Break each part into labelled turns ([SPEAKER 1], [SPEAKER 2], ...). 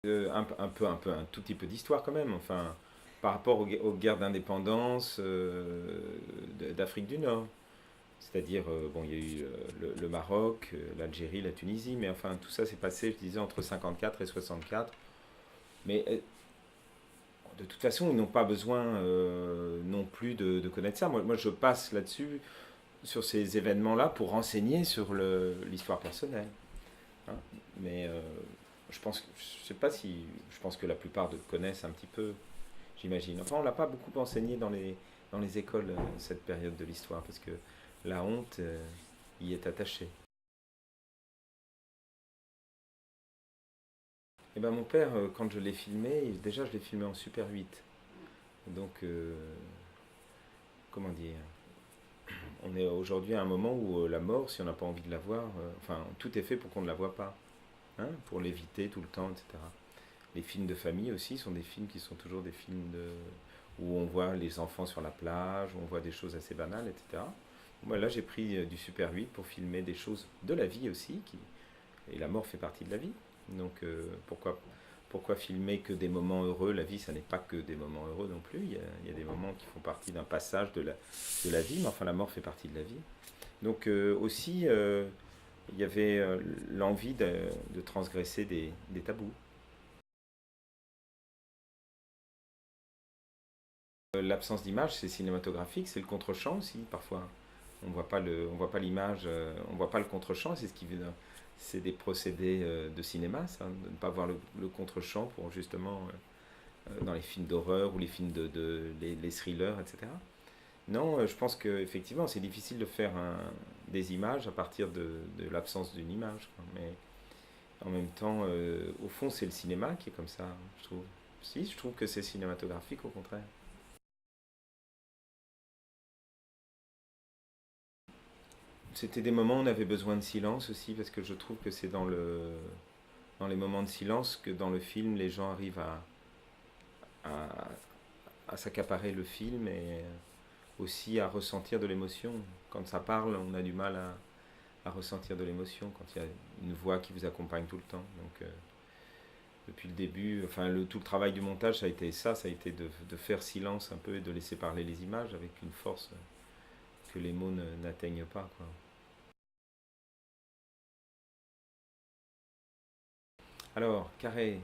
[SPEAKER 1] Un tout petit peu d'histoire quand même, enfin, par rapport aux guerres d'indépendance d'Afrique du Nord. C'est-à-dire, bon, il y a eu le Maroc, l'Algérie, la Tunisie, mais enfin, tout ça s'est passé, je disais, entre 54 et 64. Mais de toute façon, ils n'ont pas besoin non plus de connaître ça. Moi, je passe là-dessus, sur ces événements-là, pour renseigner sur l'histoire personnelle, hein. Mais je pense, je sais pas si, je pense que la plupart connaissent un petit peu, j'imagine. Enfin, on l'a pas beaucoup enseigné dans les écoles, cette période de l'histoire, parce que la honte y est attachée. Et ben mon père, quand je l'ai filmé, déjà je l'ai filmé en Super 8. Donc, comment dire, on est aujourd'hui à un moment où la mort, si on n'a pas envie de la voir, enfin, tout est fait pour qu'on ne la voit pas, hein, pour l'éviter tout le temps, etc. Les films de famille aussi sont des films qui sont toujours des films où on voit les enfants sur la plage, où on voit des choses assez banales, etc. Moi, là, j'ai pris du Super 8 pour filmer des choses de la vie aussi, et la mort fait partie de la vie. Donc, pourquoi filmer que des moments heureux? La vie, ça n'est pas que des moments heureux non plus. Il y a des moments qui font partie d'un passage de la vie, mais enfin, la mort fait partie de la vie. Donc, aussi, il y avait l'envie de transgresser des tabous. L'absence d'image, c'est cinématographique, c'est le contre-champ aussi, parfois. On voit pas l'image, on voit pas le contre-champ, c'est des procédés de cinéma, ça, de ne pas voir le contre-champ pour justement, dans les films d'horreur ou les films les thrillers, etc. Non, je pense qu'effectivement, c'est difficile de faire des images à partir de l'absence d'une image, quoi. Mais en même temps, au fond, c'est le cinéma qui est comme ça, je trouve. Si, je trouve que c'est cinématographique, au contraire. C'était des moments où on avait besoin de silence aussi, parce que je trouve que c'est dans les moments de silence que dans le film, les gens arrivent à, à s'accaparer le film et aussi à ressentir de l'émotion. Quand ça parle, on a du mal à ressentir de l'émotion quand il y a une voix qui vous accompagne tout le temps. Donc, depuis le début, enfin, tout le travail du montage, ça a été ça, ça a été de faire silence un peu et de laisser parler les images avec une force que les mots n'atteignent pas, quoi. Alors, carré,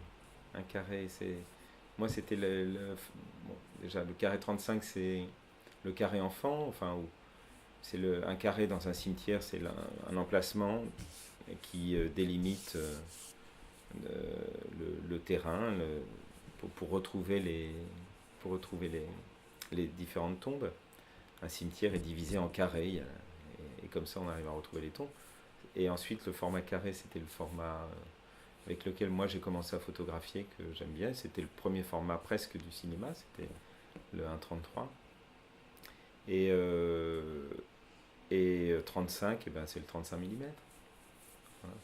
[SPEAKER 1] un carré, c'est. Moi, c'était bon, déjà, le carré 35, c'est le carré enfant, enfin, c'est un carré dans un cimetière, c'est un emplacement qui délimite le terrain pour retrouver les différentes tombes. Un cimetière est divisé en carrés, et comme ça, on arrive à retrouver les tombes. Et ensuite, le format carré, c'était le format avec lequel moi j'ai commencé à photographier, que j'aime bien. C'était le premier format presque du cinéma, c'était le 1,33. Et, euh, et 35, eh ben, c'est le 35 mm. Voilà.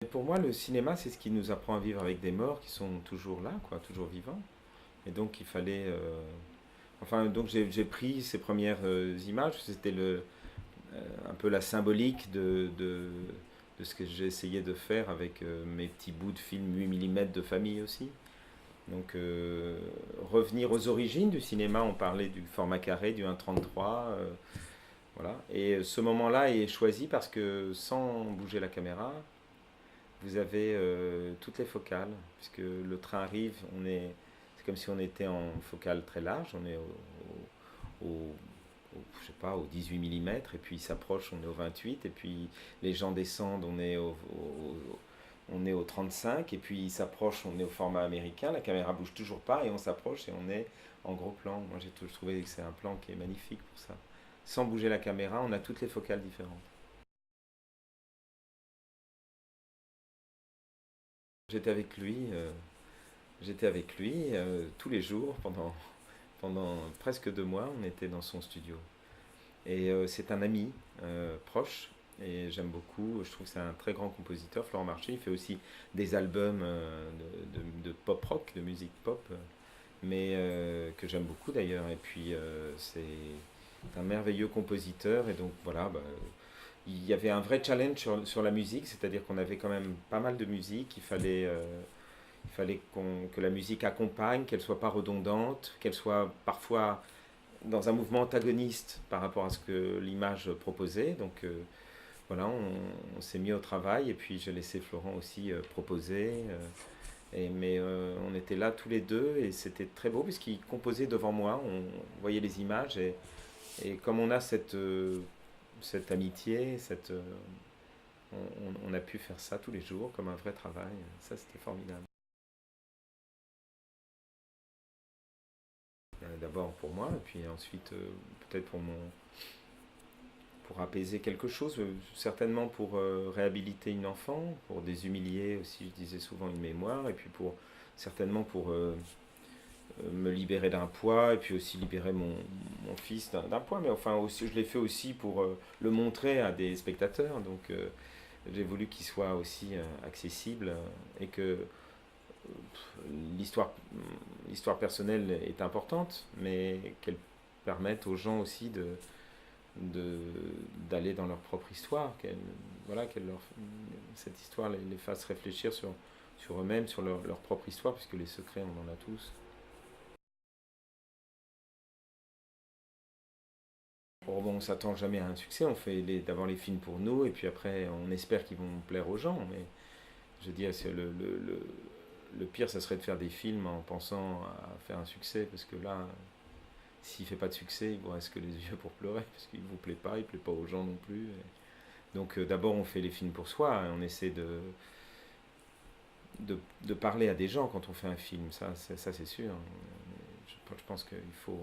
[SPEAKER 1] Et pour moi, le cinéma, c'est ce qui nous apprend à vivre avec des morts qui sont toujours là, quoi, toujours vivants. Et donc, il fallait. Enfin, donc j'ai pris ces premières images. C'était un peu la symbolique de ce que j'ai essayé de faire avec mes petits bouts de film 8 mm de famille aussi. Donc, revenir aux origines du cinéma, on parlait du format carré, du 1,33. Voilà. Et ce moment-là est choisi parce que sans bouger la caméra, vous avez toutes les focales. Puisque le train arrive, c'est comme si on était en focale très large, on est je sais pas, au 18 mm, et puis il s'approche, on est au 28, et puis les gens descendent, on est au 35, et puis il s'approche, on est au format américain, la caméra bouge toujours pas, et on s'approche, et on est en gros plan. Moi j'ai toujours trouvé que c'est un plan qui est magnifique pour ça. Sans bouger la caméra, on a toutes les focales différentes. J'étais avec lui, tous les jours pendant presque 2 mois, on était dans son studio. Et c'est un ami proche, et j'aime beaucoup. Je trouve que c'est un très grand compositeur, Florent Marché. Il fait aussi des albums de pop rock, de musique pop, mais que j'aime beaucoup d'ailleurs. Et puis c'est un merveilleux compositeur, et donc voilà, bah, il y avait un vrai challenge sur la musique, c'est-à-dire qu'on avait quand même pas mal de musique. Il fallait que la musique accompagne, qu'elle soit pas redondante, qu'elle soit parfois dans un mouvement antagoniste par rapport à ce que l'image proposait. Donc voilà, on s'est mis au travail et puis j'ai laissé Florent aussi proposer. Mais on était là tous les deux et c'était très beau puisqu'il composait devant moi, on voyait les images et comme on a cette amitié, on a pu faire ça tous les jours comme un vrai travail. Ça, c'était formidable. D'abord pour moi et puis ensuite peut-être pour apaiser quelque chose, certainement pour réhabiliter une enfant, pour déshumilier aussi, je disais souvent, une mémoire, et puis certainement pour me libérer d'un poids, et puis aussi libérer mon fils d'un poids, mais enfin aussi, je l'ai fait aussi pour le montrer à des spectateurs, donc j'ai voulu qu'il soit aussi accessible et que l'histoire, l'histoire personnelle est importante, mais qu'elle permette aux gens aussi de, d'aller dans leur propre histoire, voilà, cette histoire les fasse réfléchir sur eux-mêmes, sur leur propre histoire, puisque les secrets, on en a tous. Bon, bon, on s'attend jamais à un succès, on fait d'abord les films pour nous, et puis après, on espère qu'ils vont plaire aux gens, mais je veux dire, le pire, ça serait de faire des films en pensant à faire un succès, parce que là, s'il fait pas de succès, il vous reste que les yeux pour pleurer, parce qu'il vous plaît pas, il plaît pas aux gens non plus. Donc d'abord, on fait les films pour soi, hein, on essaie de parler à des gens quand on fait un film, ça c'est sûr. Je pense qu'il faut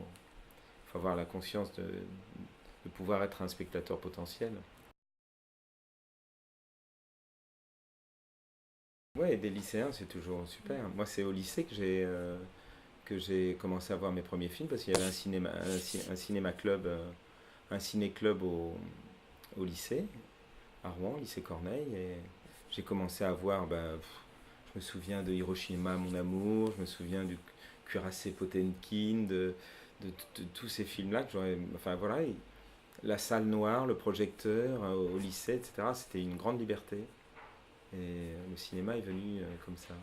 [SPEAKER 1] avoir la conscience de pouvoir être un spectateur potentiel. Ouais, des lycéens, c'est toujours super. Moi, c'est au lycée que j'ai commencé à voir mes premiers films parce qu'il y avait un cinéma club, un ciné-club au lycée, à Rouen, lycée Corneille. Et j'ai commencé à voir, je me souviens de Hiroshima, mon amour, je me souviens du Cuirassé Potemkin, de tous ces films-là que j'aurais. Enfin voilà, la salle noire, le projecteur au lycée, etc. C'était une grande liberté. Et le cinéma est venu comme ça.